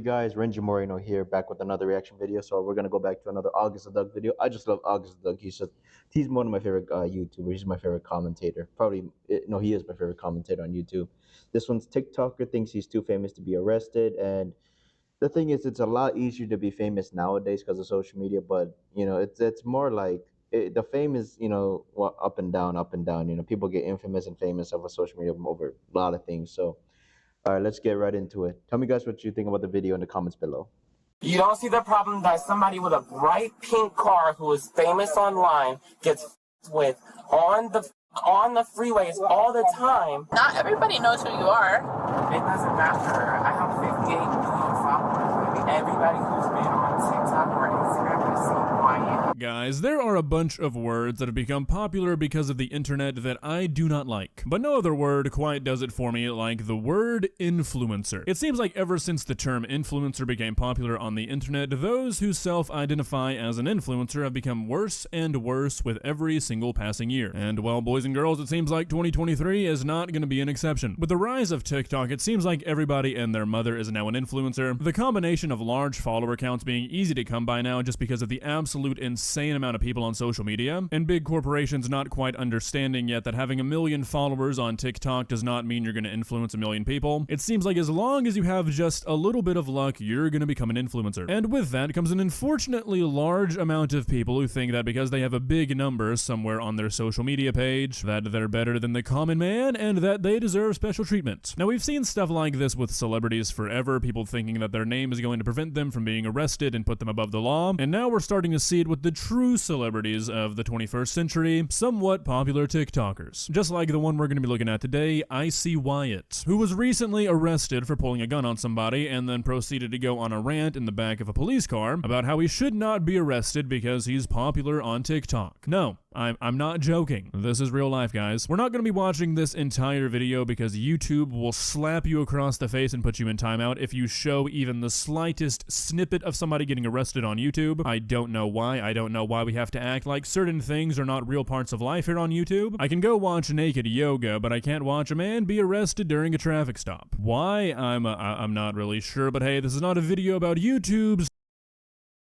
guys? R.A.Moreno here, back with another reaction video. So we're gonna go back to another August the Doug video. I just love August the Doug. He's one of my favorite YouTubers. He's my favorite commentator. No, he is my favorite commentator on YouTube. This one's TikToker thinks he's too famous to be arrested, and the thing is, it's a lot easier to be famous nowadays because of social media. But it's more like the fame is up and down, up and down. People get infamous and famous over social media over a lot of things. So. All right, let's get right into it. Tell me, guys, what you think about the video in the comments below. You don't see the problem that somebody with a bright pink car who is famous online gets with on the freeways all the time. Not everybody knows who you are. It doesn't matter. I have 58 million followers. Everybody who's been on TikTok or Instagram has seen who I am. Guys, there are a bunch of words that have become popular because of the internet that I do not like. But no other word quite does it for me like the word influencer. It seems like ever since the term influencer became popular on the internet, those who self-identify as an influencer have become worse and worse with every single passing year. And well, boys and girls, it seems like 2023 is not going to be an exception. With the rise of TikTok, it seems like everybody and their mother is now an influencer. The combination of large follower counts being easy to come by now just because of the absolute insane amount of people on social media, and big corporations not quite understanding yet that having 1 million followers on TikTok does not mean you're going to influence 1 million people. It seems like as long as you have just a little bit of luck, you're going to become an influencer. And with that comes an unfortunately large amount of people who think that because they have a big number somewhere on their social media page, that they're better than the common man and that they deserve special treatment. Now, we've seen stuff like this with celebrities forever, people thinking that their name is going to prevent them from being arrested and put them above the law, and now we're starting to see it with the true celebrities of the 21st century, somewhat popular TikTokers. Just like the one we're going to be looking at today, Icywyatt, who was recently arrested for pulling a gun on somebody and then proceeded to go on a rant in the back of a police car about how he should not be arrested because he's popular on TikTok. No, I'm not joking. This is real life, guys. We're not going to be watching this entire video because YouTube will slap you across the face and put you in timeout if you show even the slightest snippet of somebody getting arrested on YouTube. I don't know why. I don't know why we have to act like certain things are not real parts of life here on YouTube. I can go watch naked yoga, but I can't watch a man be arrested during a traffic stop. Why? I'm not really sure, but hey, this is not a video about YouTube's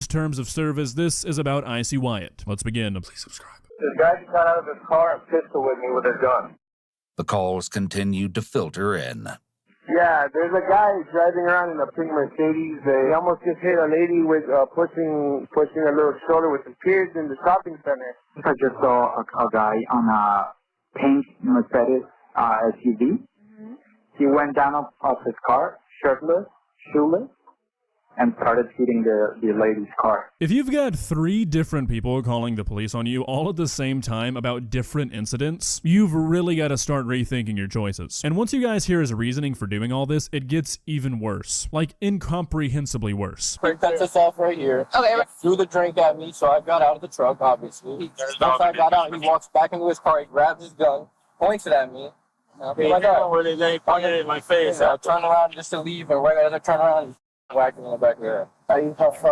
terms of service. This is about Icywyatt. Let's begin. Please subscribe. This guy got out of his car and pistol with me with a gun. The calls continued to filter in. Yeah, there's a guy driving around in a pink Mercedes. He almost just hit a lady with pushing a little stroller with some kids in the shopping center. I just saw a guy on a pink Mercedes SUV. Mm-hmm. He went down off his car, shirtless, shoeless, and started shooting the lady's car. If you've got 3 different people calling the police on you all at the same time about different incidents, you've really got to start rethinking your choices. And once you guys hear his reasoning for doing all this, it gets even worse. Like, incomprehensibly worse. He cuts us off right here. Okay. He threw the drink at me, so I got out of the truck, obviously. Once I got out, he walks back into his car, he grabs his gun, points it at me. Where they pointed it in my face. I turn around just to leave, and right as I turn around, whacked me in the back there. I have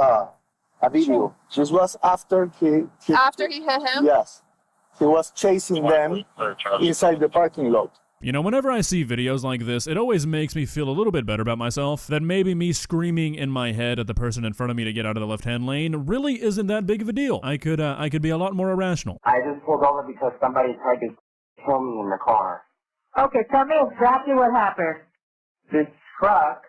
a video. This was after he After he hit him? Yes. He was chasing them inside the parking lot. You know, whenever I see videos like this, it always makes me feel a little bit better about myself, that maybe me screaming in my head at the person in front of me to get out of the left-hand lane really isn't that big of a deal. I could be a lot more irrational. I just pulled over because somebody tried to kill me in the car. Okay, tell me exactly what happened. This truck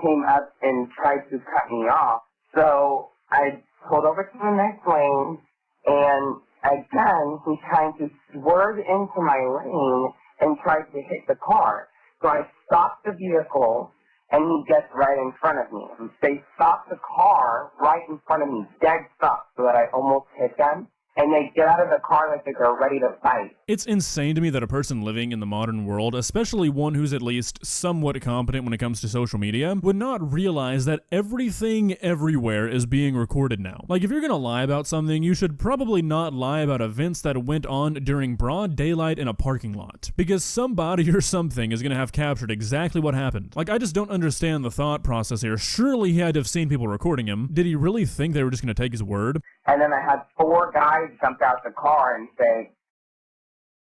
came up and tried to cut me off. So I pulled over to the next lane, and again, he's trying to swerve into my lane and tried to hit the car. So I stopped the vehicle, and he gets right in front of me. They stopped the car right in front of me, dead stop, so that I almost hit them. And they get out of the car like they're ready to fight. It's insane to me that a person living in the modern world, especially one who's at least somewhat competent when it comes to social media, would not realize that everything everywhere is being recorded now. Like, if you're gonna lie about something, you should probably not lie about events that went on during broad daylight in a parking lot, because somebody or something is gonna have captured exactly what happened. Like, I just don't understand the thought process here. Surely he had to have seen people recording him. Did he really think they were just gonna take his word? And then I had 4 guys jump out the car and say,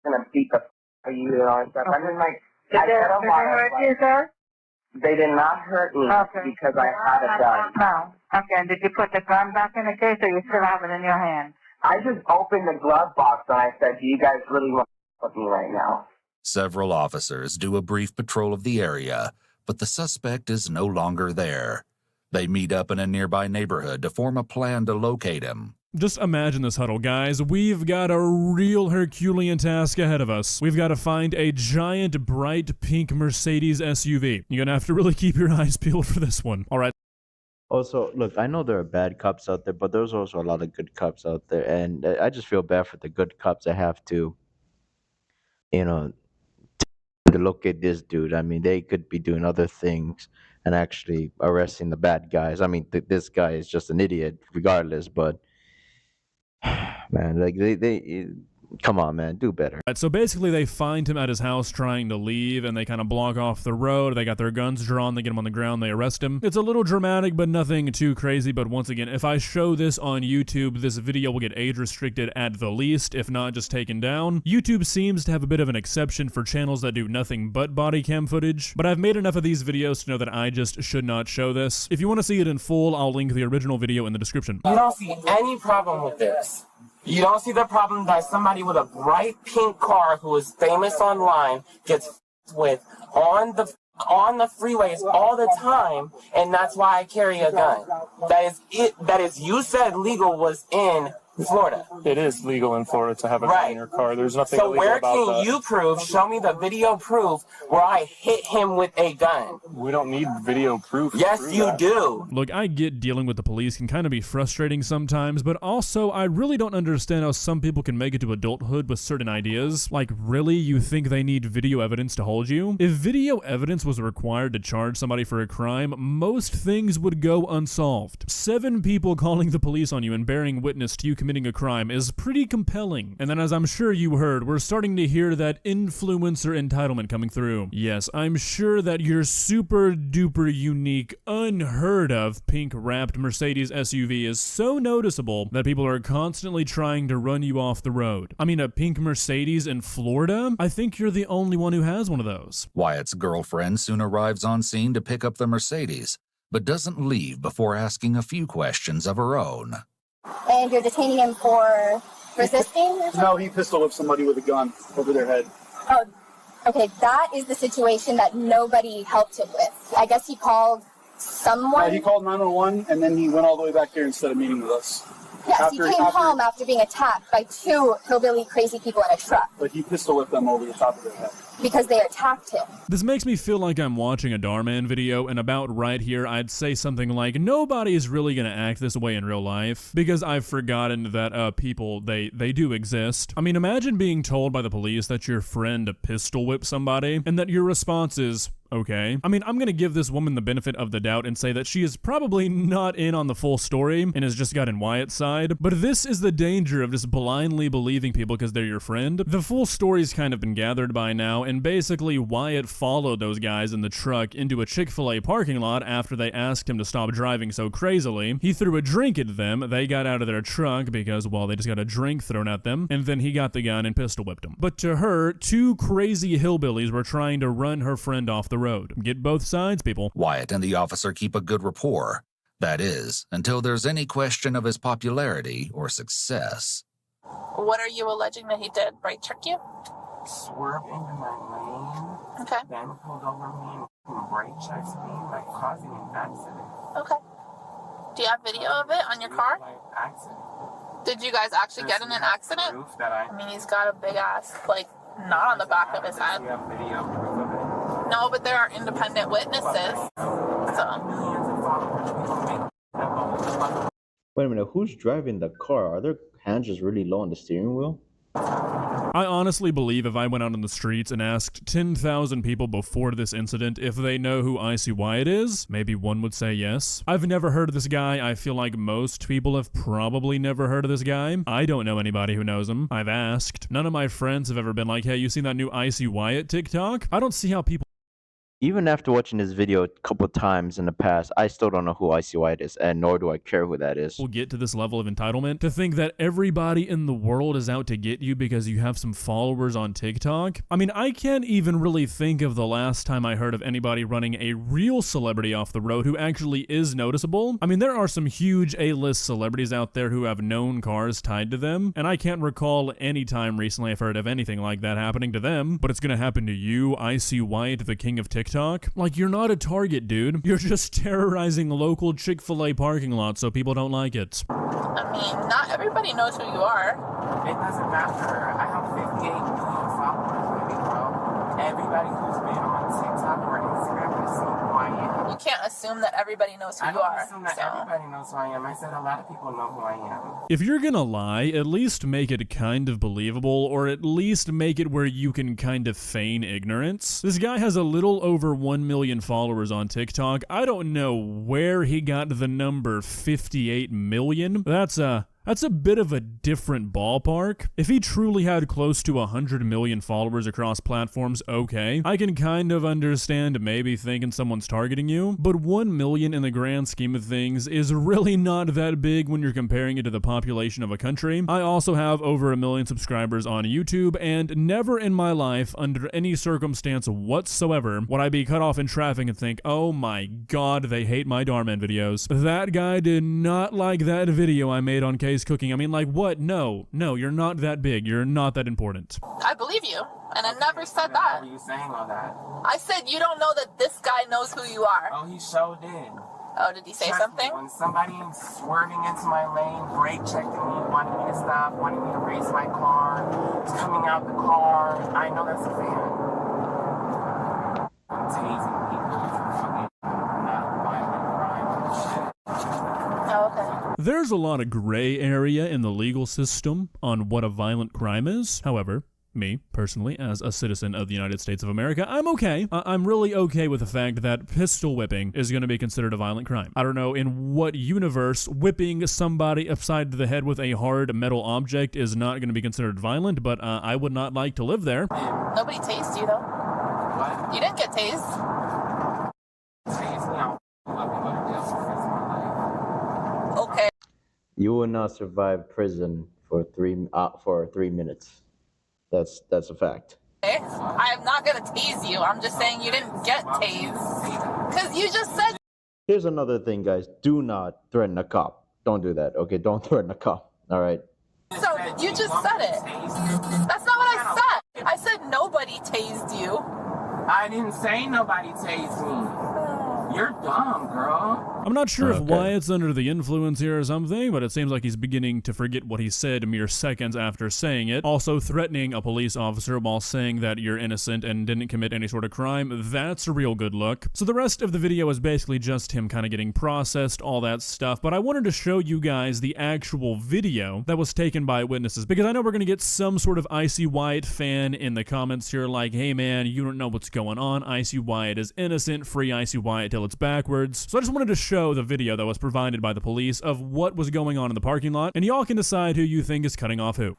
"I'm gonna beat the f*** out of you," and all that stuff. I mean, like, Did they hurt you, sir? They did not hurt me because I had a gun. No. Okay, and did you put the gun back in the case, or you still have it in your hand? I just opened the glove box and I said, do you guys really want to with me right now? Several officers do a brief patrol of the area, but the suspect is no longer there. They meet up in a nearby neighborhood to form a plan to locate him. Just imagine this huddle, guys. We've got a real Herculean task ahead of us. We've got to find a giant, bright pink Mercedes SUV. You're gonna have to really keep your eyes peeled for this one. All right. Also, look, I know there are bad cops out there, but there's also a lot of good cops out there, and I just feel bad for the good cops that have to, you know, to locate this dude. I mean, they could be doing other things and actually arresting the bad guys. I mean, this guy is just an idiot, regardless. But man, like they come on, man, do better. So basically they find him at his house trying to leave, and they kind of block off the road. They got their guns drawn, they get him on the ground, they arrest him. It's a little dramatic, but nothing too crazy. But once again, if I show this on YouTube, this video will get age restricted at the least, if not just taken down. YouTube seems to have a bit of an exception for channels that do nothing but body cam footage, but I've made enough of these videos to know that I just should not show this. If you want to see it in full, I'll link the original video in the description. You don't see any problem with this. You don't see the problem that somebody with a bright pink car who is famous online gets with on the freeways all the time, and that's why I carry a gun. That is it. That is, you said legal was in Florida. It is legal in Florida to have a gun in your car. There's nothing so illegal where about can that. you prove, show me the video proof where I hit him with a gun? We don't need video proof. Yes, you do. Look, I get dealing with the police can kind of be frustrating sometimes, but also I really don't understand how some people can make it to adulthood with certain ideas. Like, really? You think they need video evidence to hold you? If video evidence was required to charge somebody for a crime, most things would go unsolved. 7 people calling the police on you and bearing witness to you committing a crime is pretty compelling. And then, as I'm sure you heard, we're starting to hear that influencer entitlement coming through. Yes, I'm sure that your super duper unique, unheard of pink wrapped Mercedes SUV is so noticeable that people are constantly trying to run you off the road. I mean, a pink Mercedes in Florida? I think you're the only one who has one of those. Wyatt's girlfriend soon arrives on scene to pick up the Mercedes, but doesn't leave before asking a few questions of her own. And you're detaining him for resisting? Or something? No, he pistol whipped somebody with a gun over their head. Oh, okay. That is the situation that nobody helped him with. I guess he called someone. He called 911, and then he went all the way back here instead of meeting with us. Yes, he came home after being attacked by 2 hillbilly crazy people in a truck. But he pistol whipped them over the top of their head. Because they attacked him. This makes me feel like I'm watching a Darman video, and about right here I'd say something like, nobody is really gonna act this way in real life, because I've forgotten that people, they do exist. I mean, imagine being told by the police that your friend pistol whipped somebody, and that your response is, okay. I mean, I'm gonna give this woman the benefit of the doubt and say that she is probably not in on the full story and has just gotten Wyatt's side, but this is the danger of just blindly believing people because they're your friend. The full story's kind of been gathered by now, and basically Wyatt followed those guys in the truck into a Chick-fil-A parking lot after they asked him to stop driving so crazily. He threw a drink at them, they got out of their truck because, well, they just got a drink thrown at them, and then he got the gun and pistol whipped them. But to her, 2 crazy hillbillies were trying to run her friend off the road. Get both sides, people. Wyatt and the officer keep a good rapport. That is, until there's any question of his popularity or success. What are you alleging that he did? Right trick you? Swerved into my lane. Okay. Then pulled over me and brake checked me, like causing an accident. Okay. Do you have video of it on your car? Accident. Did you guys actually get in an accident? I mean, he's got a big ass, like, knot on the back of his head. We have video proof of it. No, but there are independent witnesses. So. Wait a minute, who's driving the car? Are their hands just really low on the steering wheel? I honestly believe if I went out on the streets and asked 10,000 people before this incident if they know who Icywyatt is, maybe one would say yes. I've never heard of this guy. I feel like most people have probably never heard of this guy. I don't know anybody who knows him. I've asked. None of my friends have ever been like, hey, you seen that new Icywyatt TikTok? I don't see how people Even after watching this video a couple times in the past, I still don't know who Icywyatt is, and nor do I care who that is. Will get to this level of entitlement to think that everybody in the world is out to get you because you have some followers on TikTok. I mean, I can't even really think of the last time I heard of anybody running a real celebrity off the road who actually is noticeable. I mean, there are some huge A-list celebrities out there who have known cars tied to them, and I can't recall any time recently I've heard of anything like that happening to them, but it's gonna happen to you, Icywyatt, the king of TikTok. Like, you're not a target, dude. You're just terrorizing local Chick-fil-A parking lots so people don't like it. I mean, not everybody knows who you are. It doesn't matter. I have 58 million followers, baby girl. Everybody who's been on TikTok or Instagram has seen who I am. You can't assume that everybody knows who you are. I don't assume that everybody knows who I am. I said a lot of people know who I am. If you're gonna lie, at least make it kind of believable, or at least make it where you can kind of feign ignorance. This guy has a little over 1 million followers on TikTok. I don't know where he got the number 58 million. That's a bit of a different ballpark. If he truly had close to 100 million followers across platforms, okay, I can kind of understand maybe thinking someone's targeting you, but 1 million in the grand scheme of things is really not that big when you're comparing it to the population of a country. I also have over 1 million subscribers on YouTube, and never in my life, under any circumstance whatsoever, would I be cut off in traffic and think, oh my god, they hate my Darman videos. That guy did not like that video I made on cooking. I mean, like, what? No, you're not that big. You're not that important. I believe you, and I never said that. Why are you saying all that? I said you don't know that this guy knows who you are. Oh, he sure did. Oh, did he say something? When somebody swerving into my lane, brake checking me, wanting me to stop, wanting me to race my car, coming out the car, I know that's a fan. I'm tasing people for fucking not violent crime and shit. Oh, okay. There's a lot of gray area in the legal system on what a violent crime is. However, me, personally, as a citizen of the United States of America, I'm okay. I'm really okay with the fact that pistol whipping is going to be considered a violent crime. I don't know in what universe whipping somebody upside the head with a hard metal object is not going to be considered violent, but I would not like to live there. Nobody tased you, though. What? You didn't get tased. Tase me, I'll fucking go to jail for the rest of my life. Okay. You will not survive prison for 3 minutes. That's a fact. Okay. I am not gonna tase you. I'm just saying you didn't get tased. Because you just said. Here's another thing, guys. Do not threaten a cop. Don't do that, okay? Don't threaten a cop, all right? So, you just said it. That's not what I said. I said nobody tased you. I didn't say nobody tased me. You're dumb, girl. I'm not sure if Wyatt's under the influence here or something, but it seems like he's beginning to forget what he said mere seconds after saying it. Also, threatening a police officer while saying that you're innocent and didn't commit any sort of crime, that's a real good look. So the rest of the video is basically just him kind of getting processed, all that stuff, but I wanted to show you guys the actual video that was taken by witnesses, because I know we're going to get some sort of Icywyatt fan in the comments here like, hey man, you don't know what's going on, Icywyatt is innocent, free Icywyatt till it's backwards. So I just wanted to show the video that was provided by the police of what was going on in the parking lot, and y'all can decide who you think is cutting off who.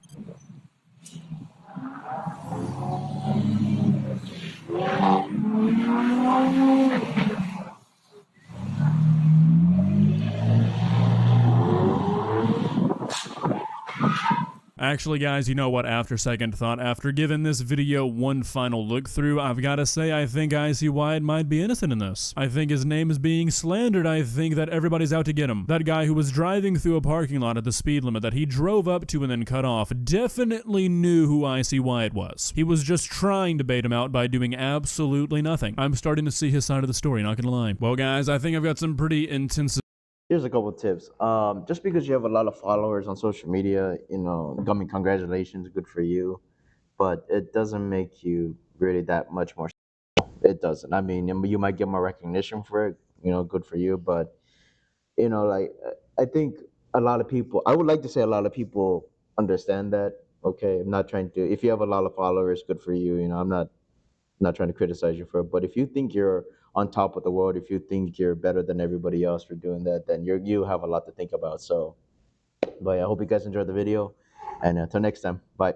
Actually, guys, you know what? After second thought, after giving this video one final look through, I've got to say I think Icywyatt might be innocent in this. I think his name is being slandered. I think that everybody's out to get him. That guy who was driving through a parking lot at the speed limit that he drove up to and then cut off definitely knew who Icywyatt was. He was just trying to bait him out by doing absolutely nothing. I'm starting to see his side of the story, not gonna lie. Well, guys, I think I've got some pretty intense. Here's a couple tips. Just because you have a lot of followers on social media, you know, I mean, congratulations, good for you, but it doesn't make you really that much more. It doesn't. I mean, you might get more recognition for it, you know, good for you, but you know, like I think a lot of people. I would like to say a lot of people understand that. Okay, I'm not trying to. If you have a lot of followers, good for you. You know, I'm not trying to criticize you for it, but if you think you're on top of the world, if you think you're better than everybody else for doing that, then you have a lot to think about. So, but yeah, I hope you guys enjoyed the video, and until next time, bye.